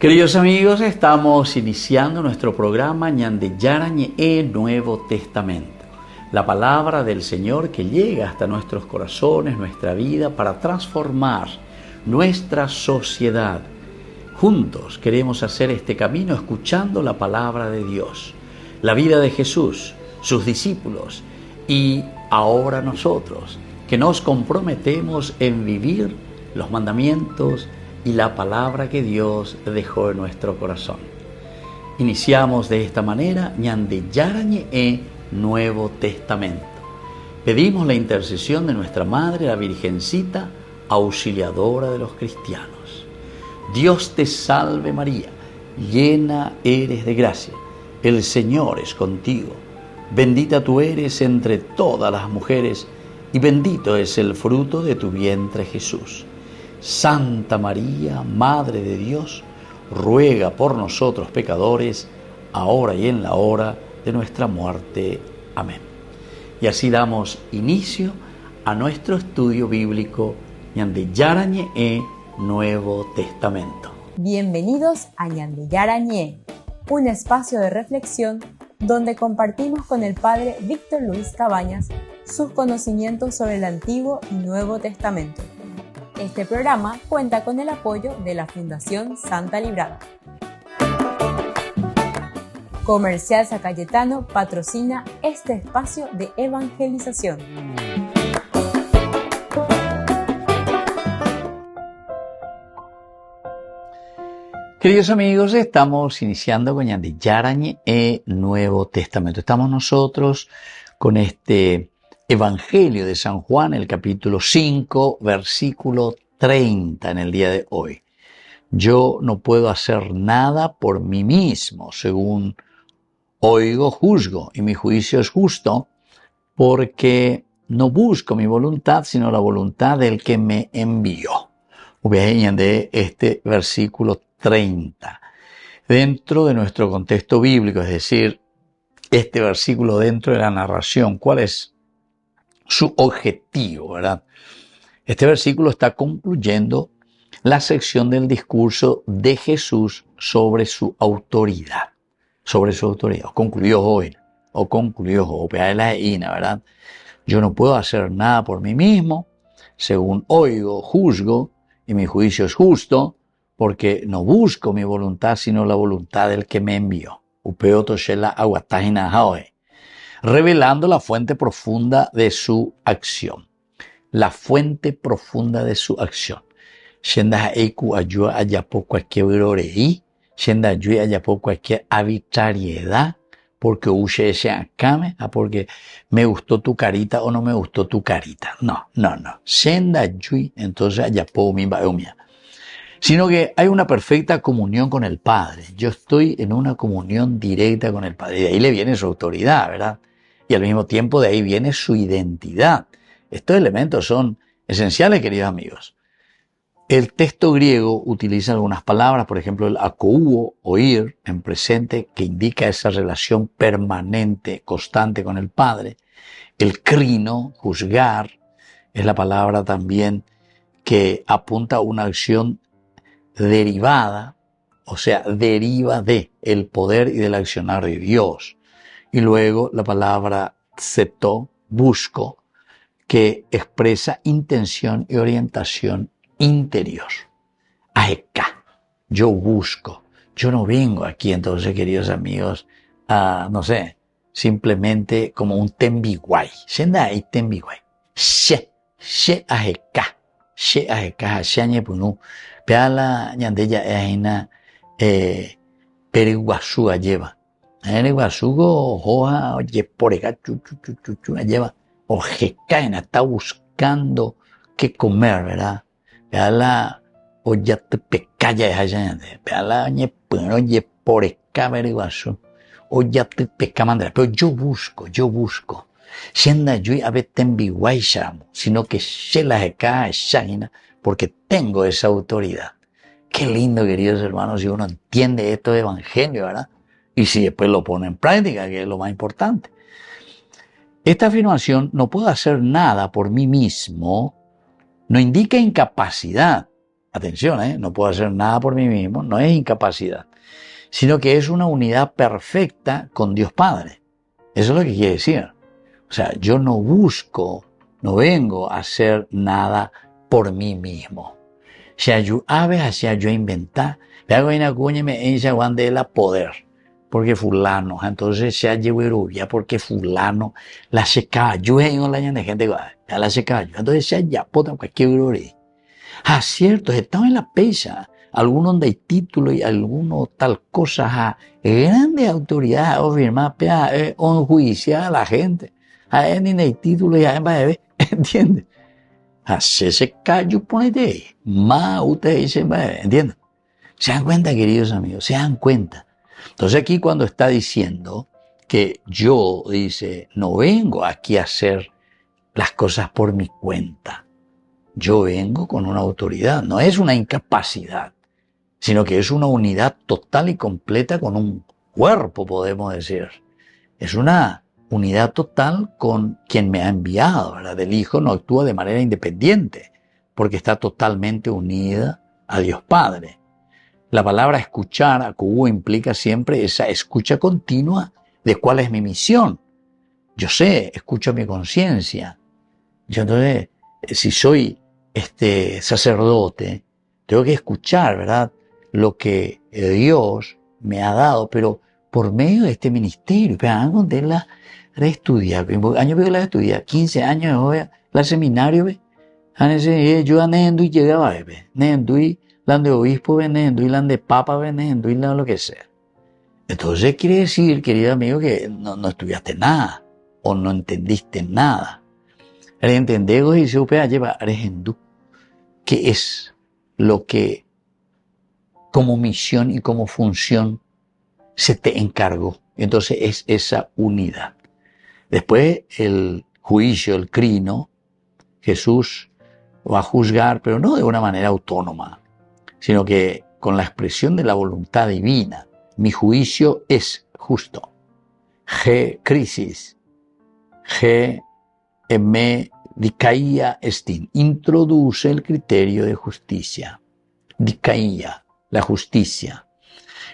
Queridos amigos, estamos iniciando nuestro programa Ñande Yarañe Nuevo Testamento. La palabra del Señor que llega hasta nuestros corazones, nuestra vida, para transformar nuestra sociedad. Juntos queremos hacer este camino escuchando la palabra de Dios, la vida de Jesús, sus discípulos y ahora nosotros, que nos comprometemos en vivir los mandamientos y la palabra que Dios dejó en nuestro corazón. Iniciamos de esta manera Ñande Yarañe Nuevo Testamento. Pedimos la intercesión de nuestra Madre, la Virgencita, auxiliadora de los cristianos. Dios te salve María, llena eres de gracia, el Señor es contigo. Bendita tú eres entre todas las mujeres y bendito es el fruto de tu vientre Jesús. Santa María, Madre de Dios, ruega por nosotros pecadores, ahora y en la hora de nuestra muerte. Amén. Y así damos inicio a nuestro estudio bíblico Ñande Yarañe Nuevo Testamento. Bienvenidos a Ñande Yarañe, un espacio de reflexión donde compartimos con el Padre Víctor Luis Cabañas sus conocimientos sobre el Antiguo y Nuevo Testamento. Este programa cuenta con el apoyo de la Fundación Santa Librada. Comercial San Cayetano patrocina este espacio de evangelización. Queridos amigos, estamos iniciando con Ñande Yarañe Nuevo Testamento. Estamos nosotros con este Evangelio de San Juan, el capítulo 5, versículo 30 en el día de hoy. Yo no puedo hacer nada por mí mismo, según oigo, juzgo, y mi juicio es justo, porque no busco mi voluntad, sino la voluntad del que me envió. Vean de este versículo 30. Dentro de nuestro contexto bíblico, es decir, este versículo dentro de la narración, ¿cuál es su objetivo, verdad? Este versículo está concluyendo la sección del discurso de Jesús sobre su autoridad. Concluyó hoy, ¿verdad? Yo no puedo hacer nada por mí mismo, según oigo, juzgo, y mi juicio es justo, porque no busco mi voluntad, sino la voluntad del que me envió. Revelando la fuente profunda de su acción. La fuente profunda de su acción. Shenda eiku ayua ayapo cualquier orei, shenda ayua ayapo cualquier arbitrariedad, porque ushe ese akame, porque me gustó tu carita o no me gustó tu carita. No. Shenda ayui, entonces ayapo mi baeumia. Sino que hay una perfecta comunión con el Padre. Yo estoy en una comunión directa con el Padre. Y de ahí le viene su autoridad, ¿verdad? Y al mismo tiempo de ahí viene su identidad. Estos elementos son esenciales, queridos amigos. El texto griego utiliza algunas palabras, por ejemplo el akouo, oír, en presente, que indica esa relación permanente, constante con el Padre. El crino, juzgar, es la palabra también que apunta a una acción derivada, o sea, deriva de el poder y del accionar de Dios. Y luego la palabra tseto, busco, que expresa intención y orientación interior. Aeka, yo busco. Yo no vengo aquí entonces, queridos amigos, simplemente como un tembiguay. Senda hay tembiguay. She aeka, she punu. Peala ñandeya eina periguasúa lleva. Periguasugo hoja oye porega chu lleva. Ojecaina está buscando qué comer, ¿verdad? Peala oya te pecaya esa ñande. Peala ñe puno oye porega periguasú. Oya te pecamandra. Pero yo busco. Sienda yo a ver tembiguay shamo, sino que se la jeca shagina, porque tengo esa autoridad. Qué lindo, queridos hermanos, si uno entiende esto de evangelio, ¿verdad? Y si después lo pone en práctica, que es lo más importante. Esta afirmación, no puedo hacer nada por mí mismo, no indica incapacidad, atención, no puedo hacer nada por mí mismo, no es incapacidad, sino que es una unidad perfecta con Dios Padre. Eso es lo que quiere decir. O sea, yo no busco, no vengo a hacer nada por mí mismo. Si yo hacia yo inventar, me hago una cuña y me ella de la poder. Porque fulano, entonces se llevó ya porque fulano la se cayó en la de gente ya la se cayó. Entonces se ya pota cualquier gloria. Ah, cierto, estamos en la pesa. Algunos donde hay título y algunos tal cosa, grandes autoridades o firmar o enjuiciar a la gente. A él ni hay título y a él va a ver, ¿entiendes? Así se cayó, ponete ahí. Más ustedes dicen, ¿entiendes? ¿Se dan cuenta, queridos amigos? ¿Se dan cuenta? Entonces aquí cuando está diciendo que yo, dice, no vengo aquí a hacer las cosas por mi cuenta. Yo vengo con una autoridad, no es una incapacidad, sino que es una unidad total y completa con un cuerpo, podemos decir. Es una unidad total con quien me ha enviado, ¿verdad? El Hijo no actúa de manera independiente, porque está totalmente unida a Dios Padre. La palabra escuchar, acubo, implica siempre esa escucha continua de cuál es mi misión. Yo sé, escucho mi conciencia. Yo entonces, si soy sacerdote, tengo que escuchar, ¿verdad?, lo que Dios me ha dado, pero por medio de este ministerio. Pero antes la reestudiar, año veo la estudiar, 15 años voy a la seminario, yo anendo y llegaba, nendo y la de obispo venendo y la de papa venendo y lo que sea. Entonces quiere decir, querido amigo, que no estudiaste nada o no entendiste nada. El entender y se puede llevar hindú, que es lo que como misión y como función se te encargó. Entonces es esa unidad. Después el juicio, el crino, Jesús va a juzgar, pero no de una manera autónoma, sino que con la expresión de la voluntad divina. Mi juicio es justo. Crisis. Me dicaía estin. Introduce el criterio de justicia. Dicaía, la justicia.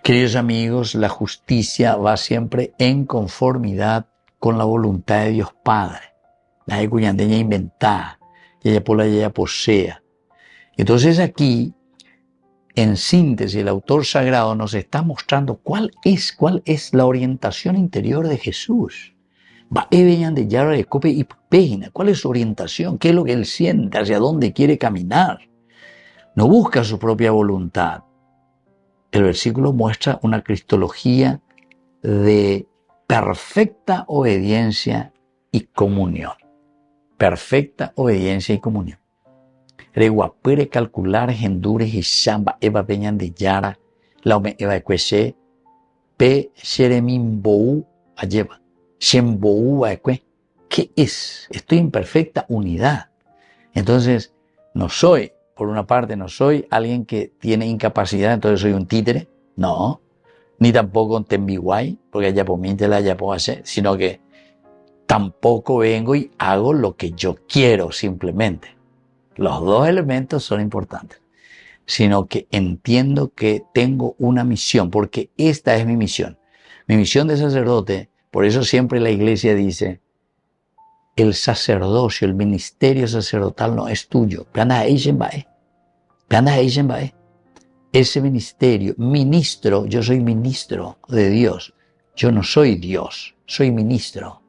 Queridos amigos, la justicia va siempre en conformidad con la voluntad de Dios Padre. La de cuyandeña inventada, y ella por la ella posea. Entonces aquí, en síntesis, el autor sagrado nos está mostrando cuál es la orientación interior de Jesús. ¿Cuál es su orientación? ¿Qué es lo que él siente? ¿Hacia dónde quiere caminar? No busca su propia voluntad. El versículo muestra una cristología de perfecta obediencia y comunión. Perfecta obediencia y comunión. Reguapere calcular gendures y samba eva peñan de yara, la ome eva ecuese, pe xeremin bou ayeva, xembou aecue. ¿Qué es? Estoy en perfecta unidad. Entonces, no soy, por una parte, no soy alguien que tiene incapacidad, entonces soy un títere. No. Ni tampoco un tembiguay, porque allá por mí te la ya puedo hacer, sino que tampoco vengo y hago lo que yo quiero simplemente. Los dos elementos son importantes, sino que entiendo que tengo una misión, porque esta es mi misión. Mi misión de sacerdote, por eso siempre la iglesia dice, el sacerdocio, el ministerio sacerdotal no es tuyo. Ese ministerio, ministro, yo soy ministro de Dios. Yo no soy Dios, soy ministro.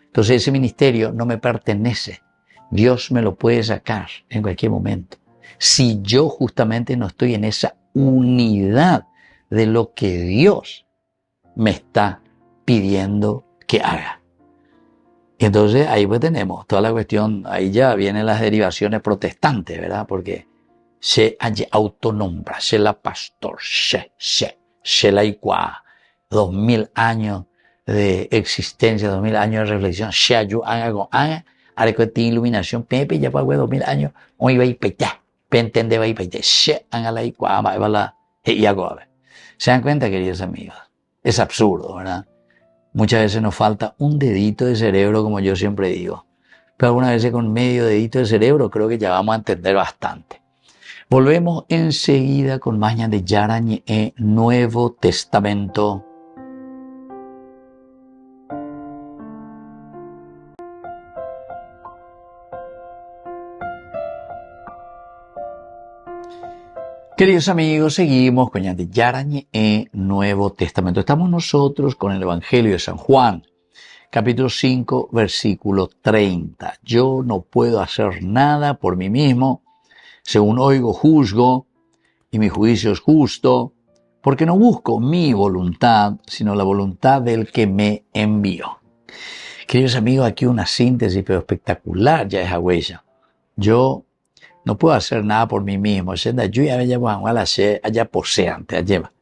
Entonces ese ministerio no me pertenece. Dios me lo puede sacar en cualquier momento. Si yo justamente no estoy en esa unidad de lo que Dios me está pidiendo que haga. Y entonces ahí pues tenemos toda la cuestión, ahí ya vienen las derivaciones protestantes, ¿verdad? Porque se autonombra, se la pastor, se la igual, 2000 años de existencia, 2000 años de reflexión, se haga, arecueti iluminación, pepe, ya fue 2000 años, hoy va a ir peita, pentende va a ir peita, se haga la igual, va a la, y hago. ¿Se dan cuenta, queridos amigos? Es absurdo, ¿verdad? Muchas veces nos falta un dedito de cerebro, como yo siempre digo. Pero algunas veces con medio dedito de cerebro creo que ya vamos a entender bastante. Volvemos enseguida con más de Yarañe Nuevo Testamento. Queridos amigos, seguimos con Yarañe Nuevo Testamento. Estamos nosotros con el Evangelio de San Juan, capítulo 5, versículo 30. Yo no puedo hacer nada por mí mismo, según oigo juzgo, y mi juicio es justo, porque no busco mi voluntad, sino la voluntad del que me envió. Queridos amigos, aquí una síntesis pero espectacular ya es huella. Yo no puedo hacer nada por mí mismo. Yo ya allá poseante, allá.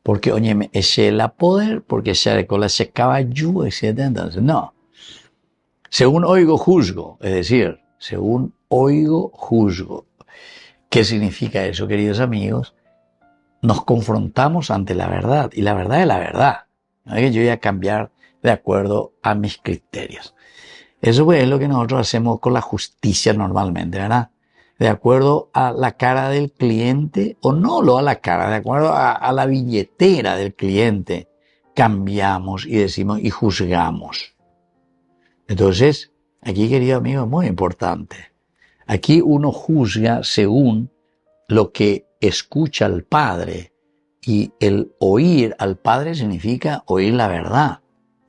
Porque, oye, me eché la poder, porque se con la se caballo, etc. Entonces, no. Según oigo, juzgo. Es decir, según oigo, juzgo. ¿Qué significa eso, queridos amigos? Nos confrontamos ante la verdad. Y la verdad es la verdad. No es que yo voy a cambiar de acuerdo a mis criterios. Eso es lo que nosotros hacemos con la justicia normalmente, ¿verdad? De acuerdo a la cara del cliente, o no lo a la cara, de acuerdo a la billetera del cliente, cambiamos y decimos y juzgamos. Entonces, aquí, querido amigo, es muy importante. Aquí uno juzga según lo que escucha al Padre, y el oír al Padre significa oír la verdad.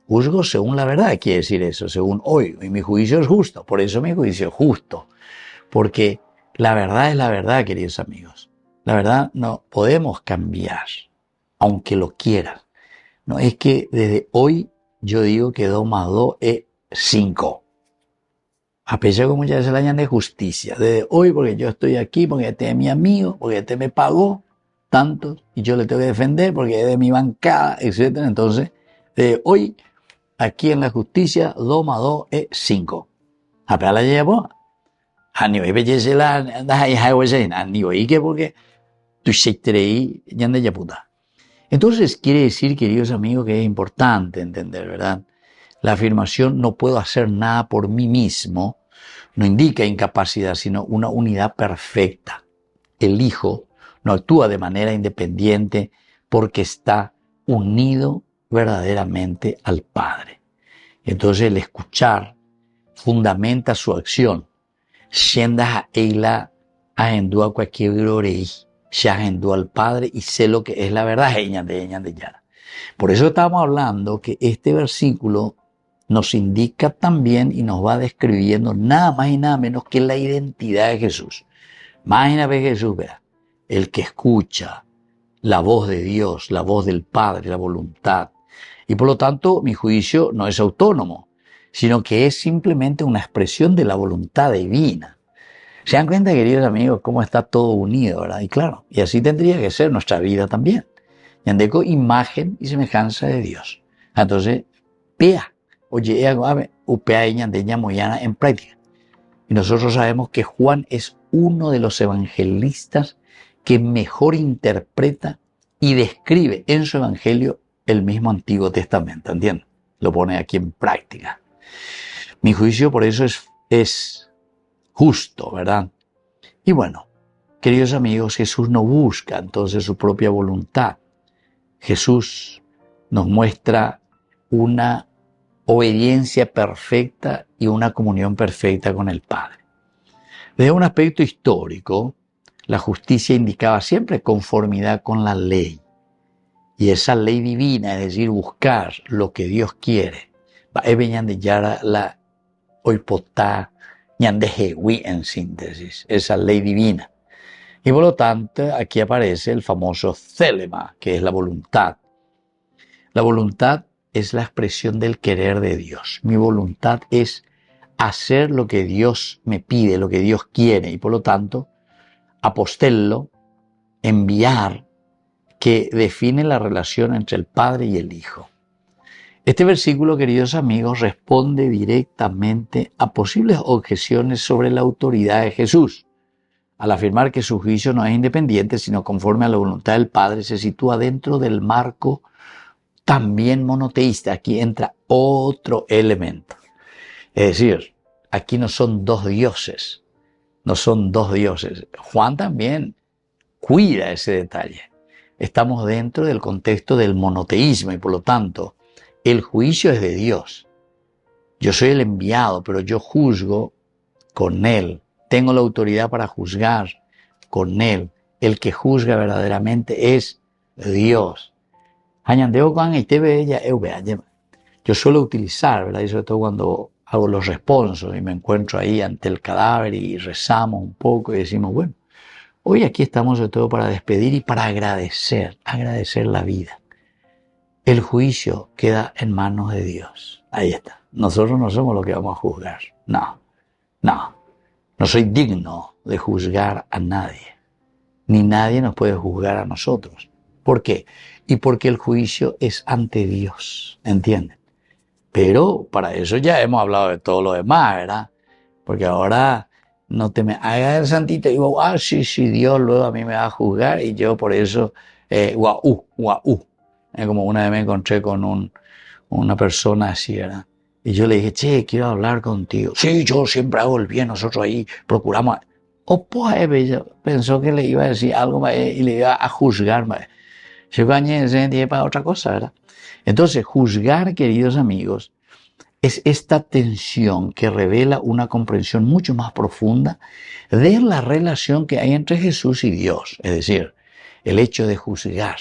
Juzgo según la verdad, quiere decir eso, según oigo, y mi juicio es justo. Por eso mi juicio es justo, porque la verdad es la verdad, queridos amigos. La verdad no podemos cambiar, aunque lo quieras. No es que desde hoy yo digo que 2 más 2 es 5. A pesar que muchas veces la llaman de justicia. Desde hoy, porque yo estoy aquí, porque este es mi amigo, porque este me pagó tanto y yo le tengo que defender porque es de mi bancada, etc. Entonces, desde hoy, aquí en la justicia, 2 más 2 es 5. A pesar la llevo. Entonces quiere decir, queridos amigos, que es importante entender, ¿verdad? La afirmación no puedo hacer nada por mí mismo no indica incapacidad, sino una unidad perfecta. El Hijo no actúa de manera independiente porque está unido verdaderamente al Padre. Entonces el escuchar fundamenta su acción. Shenda Eila agendó a cualquier glorei, se agendó al Padre y sé lo que es la verdad. Por eso estamos hablando que este versículo nos indica también y nos va describiendo nada más y nada menos que la identidad de Jesús. Imagínate Jesús, vea, el que escucha la voz de Dios, la voz del Padre, la voluntad. Y por lo tanto, mi juicio no es autónomo, sino que es simplemente una expresión de la voluntad divina. ¿Se dan cuenta, queridos amigos, cómo está todo unido, verdad? Y claro, y así tendría que ser nuestra vida también. Yandeco, imagen y semejanza de Dios. Entonces, pea, oye, upea ñandeña moyana en práctica. Y nosotros sabemos que Juan es uno de los evangelistas que mejor interpreta y describe en su evangelio el mismo Antiguo Testamento, ¿entienden? Lo pone aquí en práctica. Mi juicio por eso es justo, ¿verdad? Y bueno, queridos amigos, Jesús no busca entonces su propia voluntad. Jesús nos muestra una obediencia perfecta y una comunión perfecta con el Padre. Desde un aspecto histórico, la justicia indicaba siempre conformidad con la ley. Y esa ley divina, es decir, buscar lo que Dios quiere, la oipotá, ñandejewi en síntesis, esa ley divina. Y por lo tanto, aquí aparece el famoso célema, que es la voluntad. La voluntad es la expresión del querer de Dios. Mi voluntad es hacer lo que Dios me pide, lo que Dios quiere, y por lo tanto, apostello, enviar, que define la relación entre el Padre y el Hijo. Este versículo, queridos amigos, responde directamente a posibles objeciones sobre la autoridad de Jesús. Al afirmar que su juicio no es independiente, sino conforme a la voluntad del Padre, se sitúa dentro del marco también monoteísta. Aquí entra otro elemento. Es decir, aquí no son dos dioses. No son dos dioses. Juan también cuida ese detalle. Estamos dentro del contexto del monoteísmo y por lo tanto el juicio es de Dios. Yo soy el enviado, pero yo juzgo con Él. Tengo la autoridad para juzgar con Él. El que juzga verdaderamente es Dios. Yo suelo utilizar, ¿verdad? Y sobre todo cuando hago los responsos y me encuentro ahí ante el cadáver y rezamos un poco y decimos, bueno, hoy aquí estamos sobre todo para despedir y para agradecer la vida. El juicio queda en manos de Dios. Ahí está. Nosotros no somos los que vamos a juzgar. No soy digno de juzgar a nadie. Ni nadie nos puede juzgar a nosotros. ¿Por qué? Y porque el juicio es ante Dios, ¿entienden? Pero para eso ya hemos hablado de todo lo demás, ¿verdad? Porque ahora no te me hagas el santito y digo, sí, Dios luego a mí me va a juzgar y yo por eso, como una vez me encontré con una persona así, ¿verdad? Y yo le dije, che, quiero hablar contigo. Sí, yo siempre hago el bien, nosotros ahí procuramos. Pues ella pensó que le iba a decir algo y le iba a juzgar. Yo gané para otra cosa, ¿verdad? Entonces, juzgar, queridos amigos, es esta tensión que revela una comprensión mucho más profunda de la relación que hay entre Jesús y Dios. Es decir, el hecho de juzgar.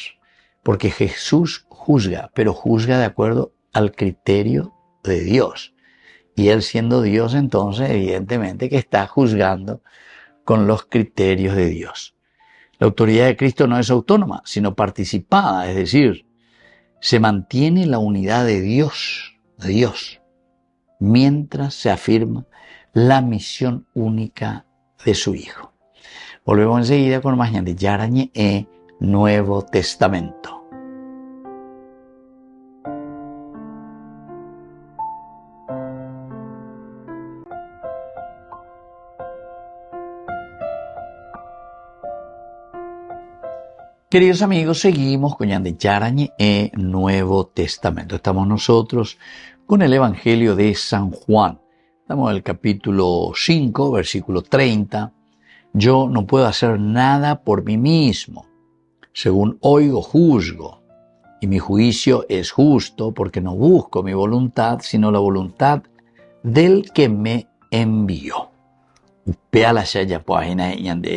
Porque Jesús juzga, pero juzga de acuerdo al criterio de Dios. Y Él siendo Dios, entonces, evidentemente que está juzgando con los criterios de Dios. La autoridad de Cristo no es autónoma, sino participada, es decir, se mantiene la unidad de Dios, mientras se afirma la misión única de su Hijo. Volvemos enseguida con más de Yarañe Nuevo Testamento. Queridos amigos, seguimos con Yarañe Nuevo Testamento. Estamos nosotros con el Evangelio de San Juan. Estamos en el capítulo 5, versículo 30. Yo no puedo hacer nada por mí mismo. Según oigo, juzgo. Y mi juicio es justo porque no busco mi voluntad, sino la voluntad del que me envió.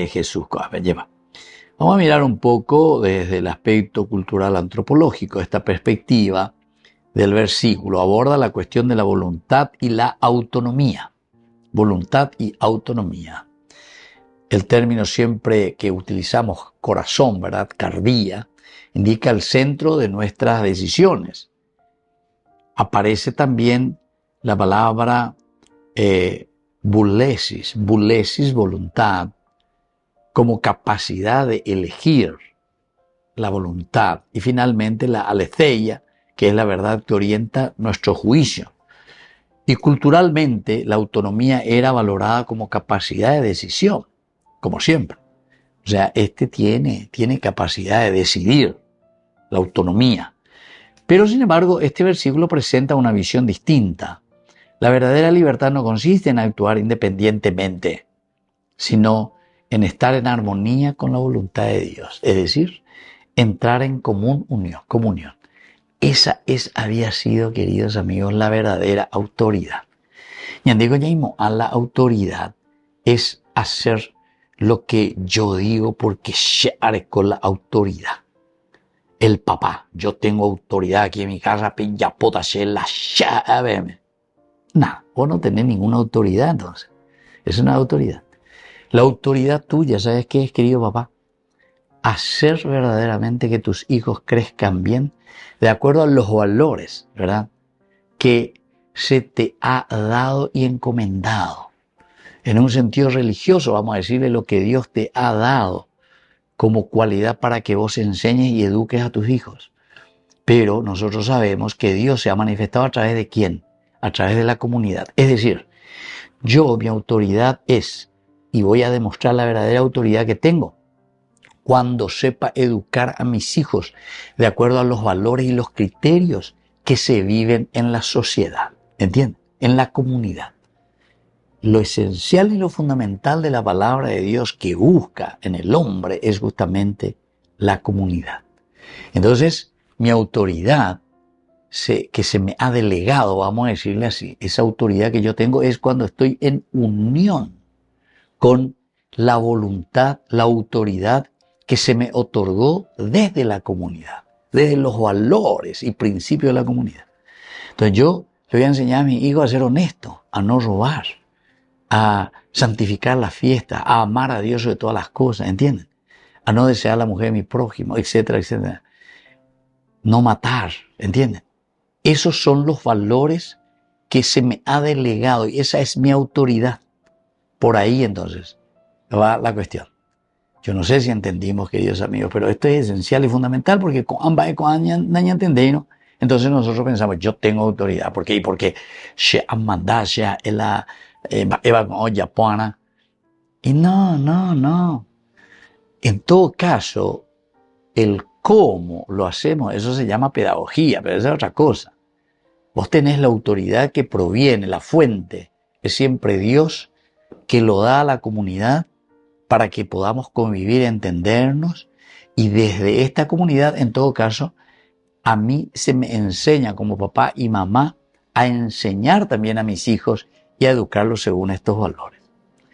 Jesús. Vamos a mirar un poco desde el aspecto cultural antropológico. Esta perspectiva del versículo aborda la cuestión de la voluntad y la autonomía. Voluntad y autonomía. El término siempre que utilizamos, corazón, ¿verdad? Cardía, indica el centro de nuestras decisiones. Aparece también la palabra bulesis, voluntad, como capacidad de elegir la voluntad. Y finalmente la aletheia, que es la verdad que orienta nuestro juicio. Y culturalmente la autonomía era valorada como capacidad de decisión, como siempre. O sea, tiene capacidad de decidir, la autonomía. Pero sin embargo, este versículo presenta una visión distinta. La verdadera libertad no consiste en actuar independientemente, sino en estar en armonía con la voluntad de Dios, es decir, entrar en comunión. Esa había sido, queridos amigos, la verdadera autoridad. Y a la autoridad es hacer lo que yo digo porque se haré con la autoridad. El papá, yo tengo autoridad aquí en mi casa, pillapota, vos no tenés ninguna autoridad entonces. Es una autoridad. La autoridad tuya, ¿sabes qué es, querido papá? Hacer verdaderamente que tus hijos crezcan bien de acuerdo a los valores, ¿verdad?, que se te ha dado y encomendado. En un sentido religioso, vamos a decirle lo que Dios te ha dado como cualidad para que vos enseñes y eduques a tus hijos. Pero nosotros sabemos que Dios se ha manifestado a través de ¿quién? A través de la comunidad. Es decir, mi autoridad es, y voy a demostrar la verdadera autoridad que tengo cuando sepa educar a mis hijos de acuerdo a los valores y los criterios que se viven en la sociedad, ¿entienden? En la comunidad. lo esencial y lo fundamental de la palabra de Dios que busca en el hombre es justamente la comunidad. Entonces, mi autoridad que se me ha delegado, vamos a decirle así, esa autoridad que yo tengo es cuando estoy en unión con la voluntad, la autoridad que se me otorgó desde la comunidad, desde los valores y principios de la comunidad. Entonces yo le voy a enseñar a mi hijo a ser honesto, a no robar, a santificar la fiesta, a amar a Dios sobre todas las cosas, ¿entienden? A no desear a la mujer de mi prójimo, etcétera, etcétera. No matar, ¿entienden? Esos son los valores que se me ha delegado y esa es mi autoridad. Por ahí entonces va la cuestión. Yo no sé si entendimos, queridos amigos, pero esto es esencial y fundamental porque entonces nosotros pensamos, yo tengo autoridad. ¿Por qué? Porque y no. En todo caso, el cómo lo hacemos, eso se llama pedagogía, pero esa es otra cosa. Vos tenés la autoridad que proviene, la fuente, es siempre Dios que lo da a la comunidad para que podamos convivir, entendernos, y desde esta comunidad, en todo caso, a mí se me enseña como papá y mamá a enseñar también a mis hijos y a educarlos según estos valores.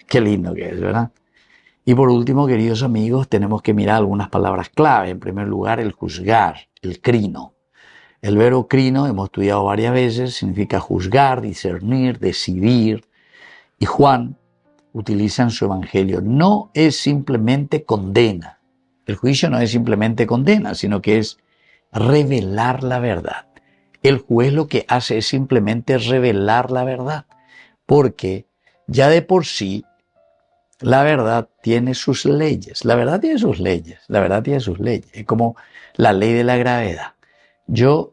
Qué lindo que es, ¿verdad? Y por último, queridos amigos, tenemos que mirar algunas palabras clave. En primer lugar, el juzgar, el crino. El verbo crino, hemos estudiado varias veces, significa juzgar, discernir, decidir. Y Juan utiliza en su evangelio, no es simplemente condena. El juicio no es simplemente condena, sino que es revelar la verdad. El juez lo que hace es simplemente revelar la verdad, porque ya de por sí la verdad tiene sus leyes. La verdad tiene sus leyes. La verdad tiene sus leyes. Es como la ley de la gravedad. Yo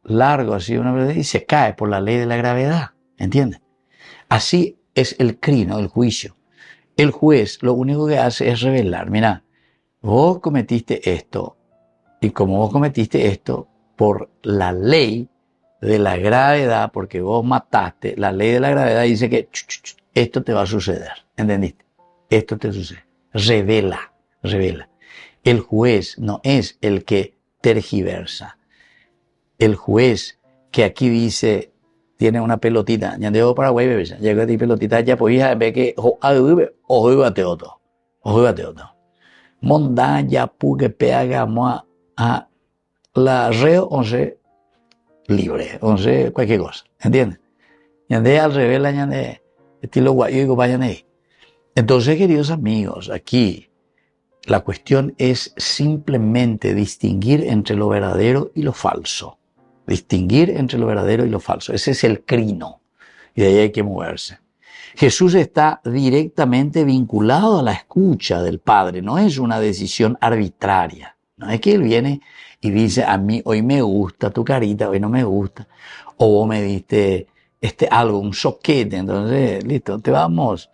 largo así una verdad y se cae por la ley de la gravedad. ¿Entienden? Así es el crino, el juicio. El juez lo único que hace es revelar. Mira, vos cometiste esto. Y como vos cometiste esto, por la ley de la gravedad, porque vos mataste, la ley de la gravedad dice que esto te va a suceder. ¿Entendiste? Esto te sucede. Revela. El juez no es el que tergiversa. El juez que aquí dice, tiene una pelotita, ya de Paraguay, bebé, llega de pelotita, ya podía ver que, otro. Monda, ya pugue, pega, a la reo, 11, libre, 11, cualquier cosa, ¿entiendes? Ya de al revés, ya de estilo guayo y vayan ahí. Entonces, queridos amigos, aquí la cuestión es simplemente distinguir entre lo verdadero y lo falso. Distinguir entre lo verdadero y lo falso. Ese es el crino. Y de ahí hay que moverse. Jesús está directamente vinculado a la escucha del Padre. No es una decisión arbitraria. No es que Él viene y dice, a mí hoy me gusta tu carita, hoy no me gusta. O vos me diste algo, un soquete. Entonces, listo, te vamos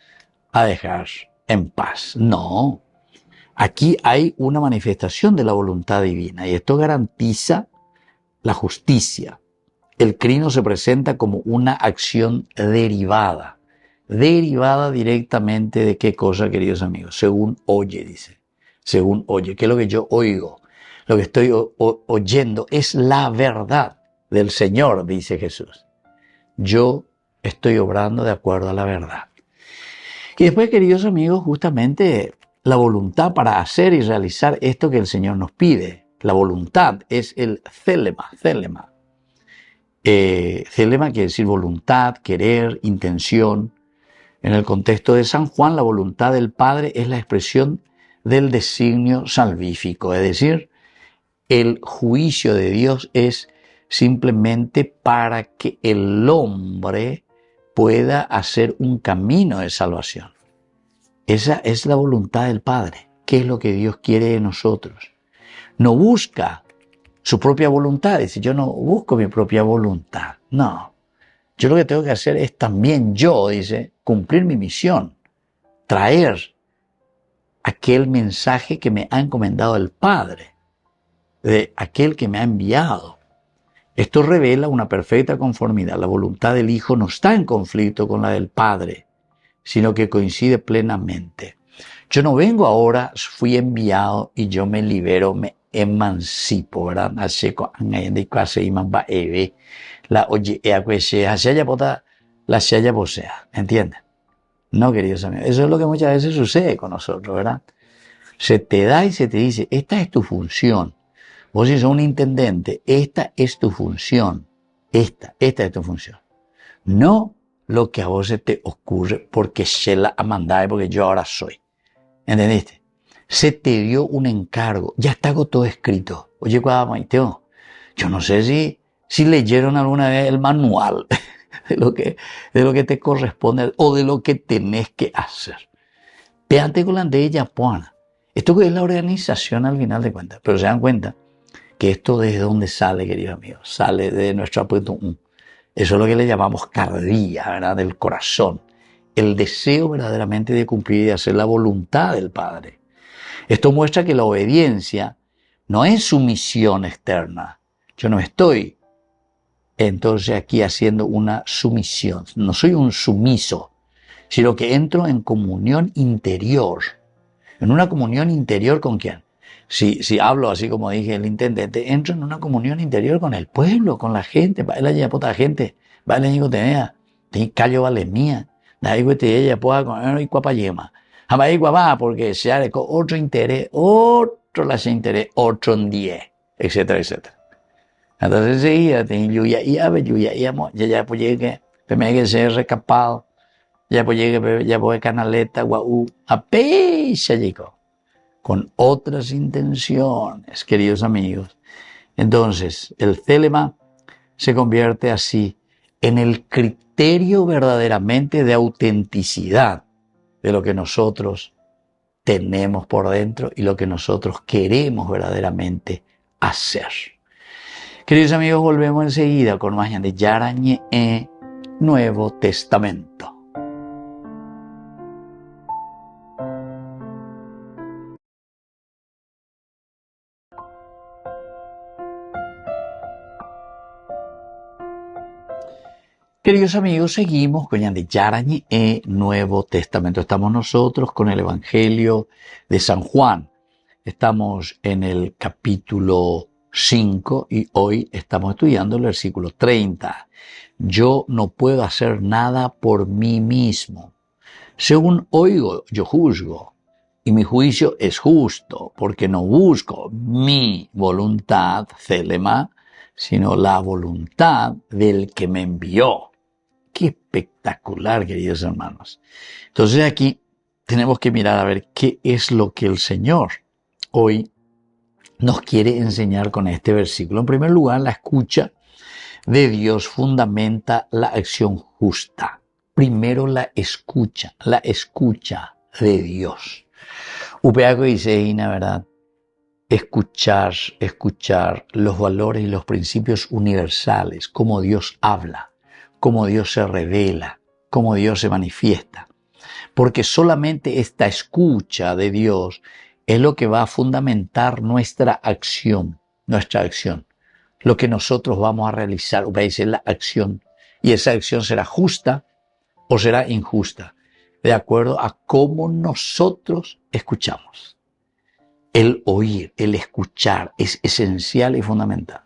a dejar en paz. No. Aquí hay una manifestación de la voluntad divina y esto garantiza la justicia. El crino se presenta como una acción derivada directamente de qué cosa, queridos amigos, según oye, dice, según oye, ¿qué es lo que yo oigo? Lo que estoy oyendo es la verdad del Señor, dice Jesús. Yo estoy obrando de acuerdo a la verdad. Y después, queridos amigos, justamente la voluntad para hacer y realizar esto que el Señor nos pide. La voluntad es el célema. Célema quiere decir voluntad, querer, intención. En el contexto de San Juan, la voluntad del Padre es la expresión del designio salvífico, es decir, el juicio de Dios es simplemente para que el hombre pueda hacer un camino de salvación. Esa es la voluntad del Padre. ¿Qué es lo que Dios quiere de nosotros? No busca su propia voluntad. Dice, yo no busco mi propia voluntad. No. Yo lo que tengo que hacer es también yo, dice, cumplir mi misión. Traer aquel mensaje que me ha encomendado el Padre, de aquel que me ha enviado. Esto revela una perfecta conformidad. La voluntad del Hijo no está en conflicto con la del Padre. sino que coincide plenamente. Yo no vengo ahora, fui enviado y yo me libero, me emancipo, ¿verdad? La oye, ¿entiendes? No, queridos amigos, eso es lo que muchas veces sucede con nosotros, ¿verdad? Se te da y se te dice, esta es tu función. Vos si sos un intendente, esta es tu función. Esta es tu función. No lo que a vos se te ocurre porque se la amandai, porque yo ahora soy. ¿Entendiste? Se te dio un encargo, ya está todo escrito. Oye, Maiteo, yo no sé si leyeron alguna vez el manual de lo que te corresponde o de lo que tenés que hacer. Péate con la de ella, Juana. Esto es la organización al final de cuentas, pero se dan cuenta que esto desde dónde sale, queridos amigos, sale de nuestro apunto. Eso es lo que le llamamos cardia, ¿verdad? Del corazón. El deseo verdaderamente de cumplir y de hacer la voluntad del Padre. Esto muestra que la obediencia no es sumisión externa. Yo no estoy entonces aquí haciendo una sumisión. No soy un sumiso, sino que entro en comunión interior. ¿En una comunión interior con quién? Si hablo así como dije el intendente, entro en una comunión interior con el pueblo, con la gente. Baila ya puta gente, baila ni cotenea, te callo vale mía, da igual te ella pueda con y cuapayema. Jamás igual va porque se ha con otro interés, otro la se interés, otro en 10, etcétera, etcétera. Entonces enseguida te yuya y ave yuya y amo, ya pues llegue, me que ser recapado, ya pues llegue, ya pues canaleta, guau, apecha llegó. Con otras intenciones, queridos amigos. Entonces, el célema se convierte así en el criterio verdaderamente de autenticidad de lo que nosotros tenemos por dentro y lo que nosotros queremos verdaderamente hacer. Queridos amigos, volvemos enseguida con más de Yarañe Nuevo Testamento. Queridos amigos, seguimos con Yarañe Nuevo Testamento. Estamos nosotros con el Evangelio de San Juan. Estamos en el capítulo 5 y hoy estamos estudiando el versículo 30. Yo no puedo hacer nada por mí mismo. Según oigo, yo juzgo. Y mi juicio es justo, porque no busco mi voluntad, célema, sino la voluntad del que me envió. Qué espectacular, queridos hermanos. Entonces aquí tenemos que mirar a ver qué es lo que el Señor hoy nos quiere enseñar con este versículo. En primer lugar, la escucha de Dios fundamenta la acción justa. Primero la escucha de Dios. Upeaco dice, Ina, ¿verdad? Escuchar los valores y los principios universales, cómo Dios habla, cómo Dios se revela, cómo Dios se manifiesta. Porque solamente esta escucha de Dios es lo que va a fundamentar nuestra acción. Lo que nosotros vamos a realizar, va a ser la acción. Y esa acción será justa o será injusta, de acuerdo a cómo nosotros escuchamos. El oír, el escuchar es esencial y fundamental.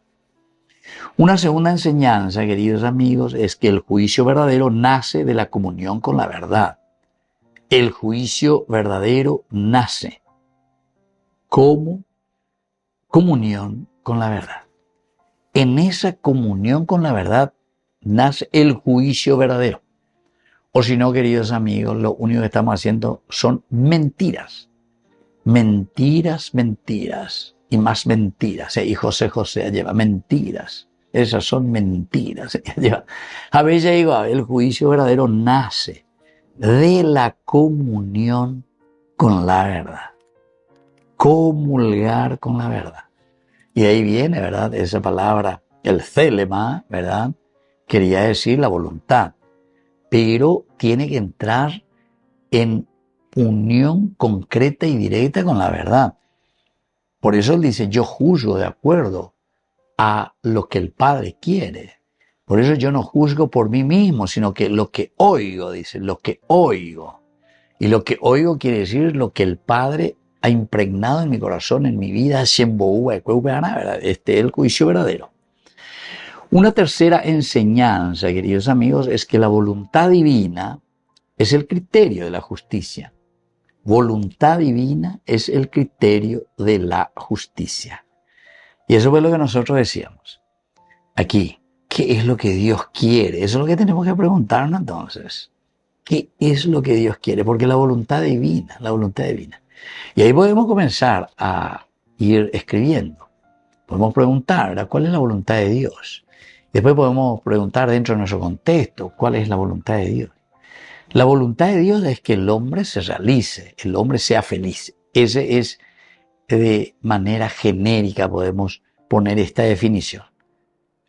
Una segunda enseñanza, queridos amigos, es que el juicio verdadero nace de la comunión con la verdad. El juicio verdadero nace como comunión con la verdad. En esa comunión con la verdad nace el juicio verdadero. O si no, queridos amigos, lo único que estamos haciendo son mentiras. Mentiras y más mentiras. Y José lleva mentiras. Esas son mentiras. A veces digo, el juicio verdadero nace de la comunión con la verdad. Comulgar con la verdad. Y ahí viene, ¿verdad? Esa palabra, el célema, ¿verdad? Quería decir la voluntad. Pero tiene que entrar en unión concreta y directa con la verdad. Por eso él dice, yo juzgo de acuerdo a lo que el Padre quiere. Por eso yo no juzgo por mí mismo, sino que lo que oigo, dice, lo que oigo. Y lo que oigo quiere decir lo que el Padre ha impregnado en mi corazón, en mi vida, este es el juicio verdadero. Una tercera enseñanza, queridos amigos, es que la voluntad divina es el criterio de la justicia. Voluntad divina es el criterio de la justicia. Y eso fue lo que nosotros decíamos. Aquí, ¿qué es lo que Dios quiere? Eso es lo que tenemos que preguntarnos entonces. ¿Qué es lo que Dios quiere? Porque la voluntad divina, la voluntad divina. Y ahí podemos comenzar a ir escribiendo. Podemos preguntar, ¿verdad? ¿Cuál es la voluntad de Dios? Después podemos preguntar dentro de nuestro contexto, ¿cuál es la voluntad de Dios? La voluntad de Dios es que el hombre se realice, el hombre sea feliz. Ese es, de manera genérica, podemos poner esta definición.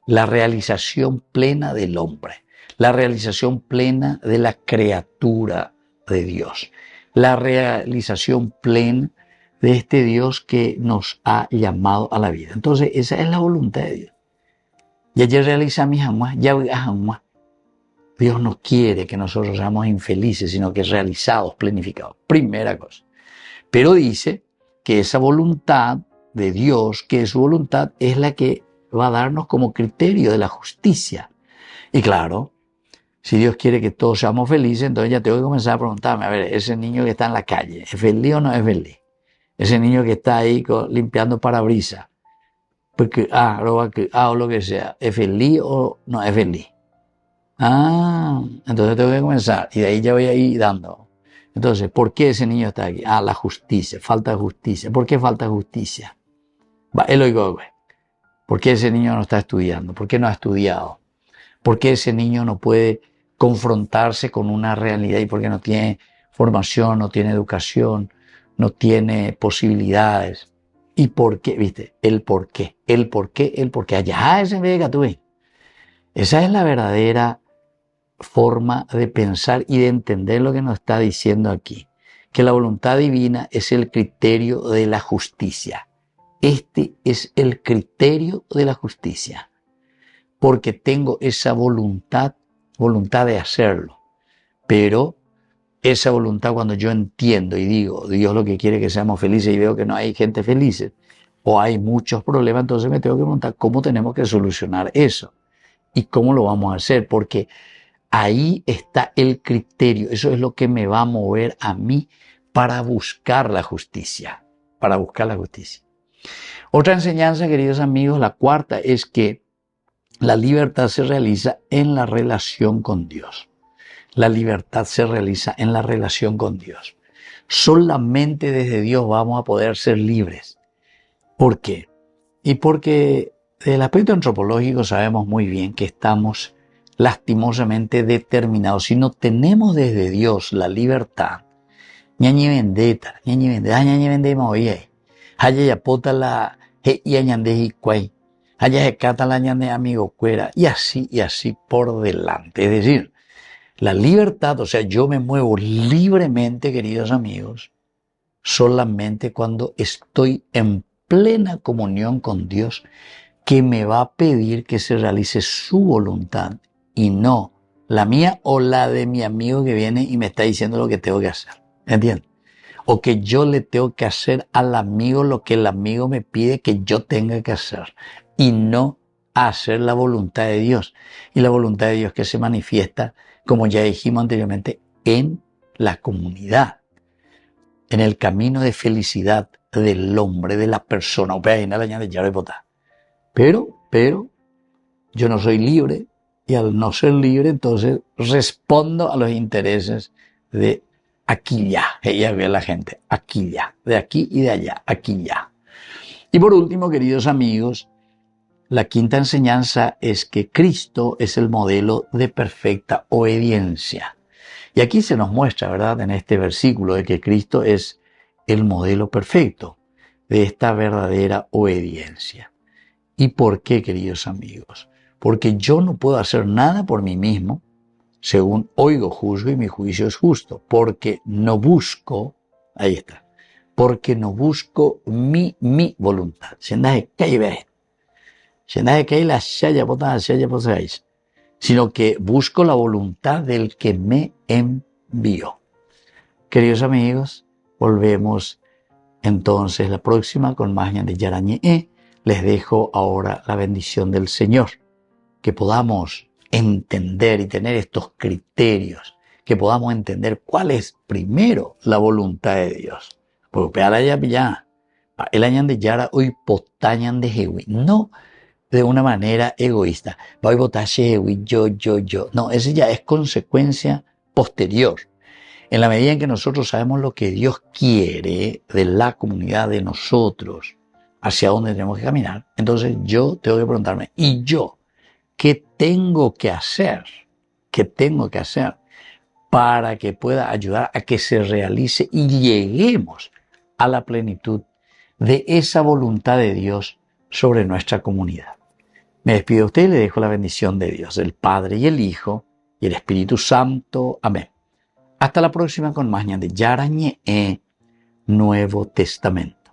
La realización plena del hombre, la realización plena de la criatura de Dios, la realización plena de este Dios que nos ha llamado a la vida. Entonces, esa es la voluntad de Dios. Ya realiza mi jamás, ya jamás. Dios no quiere que nosotros seamos infelices, sino que realizados, planificados. Primera cosa. Pero dice que esa voluntad de Dios, que es su voluntad, es la que va a darnos como criterio de la justicia. Y claro, si Dios quiere que todos seamos felices, entonces ya tengo que comenzar a preguntarme, a ver, ese niño que está en la calle, ¿es feliz o no es feliz? Ese niño que está ahí limpiando parabrisas, porque, o lo que sea, ¿es feliz o no es feliz? Entonces tengo que comenzar, y de ahí ya voy a ir dando. Entonces, ¿por qué ese niño está aquí? La justicia, falta de justicia. ¿Por qué falta justicia? ¿Por qué ese niño no está estudiando? ¿Por qué no ha estudiado? ¿Por qué ese niño no puede confrontarse con una realidad? ¿Y por qué no tiene formación, no tiene educación, no tiene posibilidades? ¿Y por qué? ¿Viste? El por qué. Allá ese vega tú ves. Esa es la verdadera forma de pensar y de entender lo que nos está diciendo aquí. Que la voluntad divina es el criterio de la justicia. Este es el criterio de la justicia. Porque tengo esa voluntad de hacerlo. Pero esa voluntad, cuando yo entiendo y digo, Dios lo que quiere es que seamos felices y veo que no hay gente feliz o hay muchos problemas, entonces me tengo que preguntar cómo tenemos que solucionar eso y cómo lo vamos a hacer, porque ahí está el criterio. Eso es lo que me va a mover a mí para buscar la justicia, Otra enseñanza, queridos amigos, la cuarta, es que la libertad se realiza en la relación con Dios. La libertad se realiza en la relación con Dios. Solamente desde Dios vamos a poder ser libres. ¿Por qué? Y porque desde el aspecto antropológico sabemos muy bien que estamos lastimosamente determinados. Si no tenemos desde Dios la libertad, y así por delante. Es decir, la libertad, o sea, yo me muevo libremente, queridos amigos, solamente cuando estoy en plena comunión con Dios, que me va a pedir que se realice su voluntad y no la mía o la de mi amigo que viene y me está diciendo lo que tengo que hacer. ¿Entiendes? O que yo le tengo que hacer al amigo lo que el amigo me pide que yo tenga que hacer y no hacer la voluntad de Dios. Y la voluntad de Dios que se manifiesta, como ya dijimos anteriormente, en la comunidad, en el camino de felicidad del hombre, de la persona. Pero yo no soy libre, y al no ser libre, entonces respondo a los intereses de aquí ya. Ella ve a la gente, aquí ya, de aquí y de allá, aquí ya. Y por último, queridos amigos, la quinta enseñanza es que Cristo es el modelo de perfecta obediencia. Y aquí se nos muestra, ¿verdad?, en este versículo, de que Cristo es el modelo perfecto de esta verdadera obediencia. ¿Y por qué, queridos amigos? Porque yo no puedo hacer nada por mí mismo, según oigo, juzgo y mi juicio es justo, porque no busco, ahí está, porque no busco mi voluntad. sino que busco la voluntad del que me envió. Queridos amigos, volvemos entonces la próxima con más Ñan de Yarañé. Les dejo ahora la bendición del Señor, que podamos entender y tener estos criterios, que podamos entender cuál es primero la voluntad de Dios. Porque el Ñan de Yara hoy potañan de Jehui, no de una manera egoísta. Voy a votar Jehui, yo. No, ese ya es consecuencia posterior. En la medida en que nosotros sabemos lo que Dios quiere de la comunidad, de nosotros, hacia dónde tenemos que caminar, entonces yo tengo que preguntarme, ¿y yo qué tengo que hacer? ¿Qué tengo que hacer para que pueda ayudar a que se realice y lleguemos a la plenitud de esa voluntad de Dios sobre nuestra comunidad? Me despido de usted y le dejo la bendición de Dios, el Padre y el Hijo y el Espíritu Santo. Amén. Hasta la próxima con más Ñan de Yarañé, Nuevo Testamento.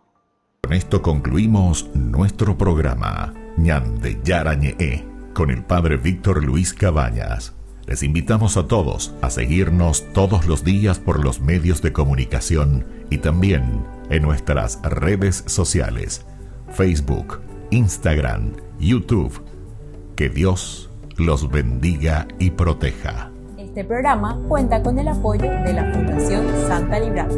Con esto concluimos nuestro programa Ñan de Yarañé con el Padre Víctor Luis Cabañas. Les invitamos a todos a seguirnos todos los días por los medios de comunicación y también en nuestras redes sociales, Facebook, Instagram, YouTube. Que Dios los bendiga y proteja. Este programa cuenta con el apoyo de la Fundación Santa Librada.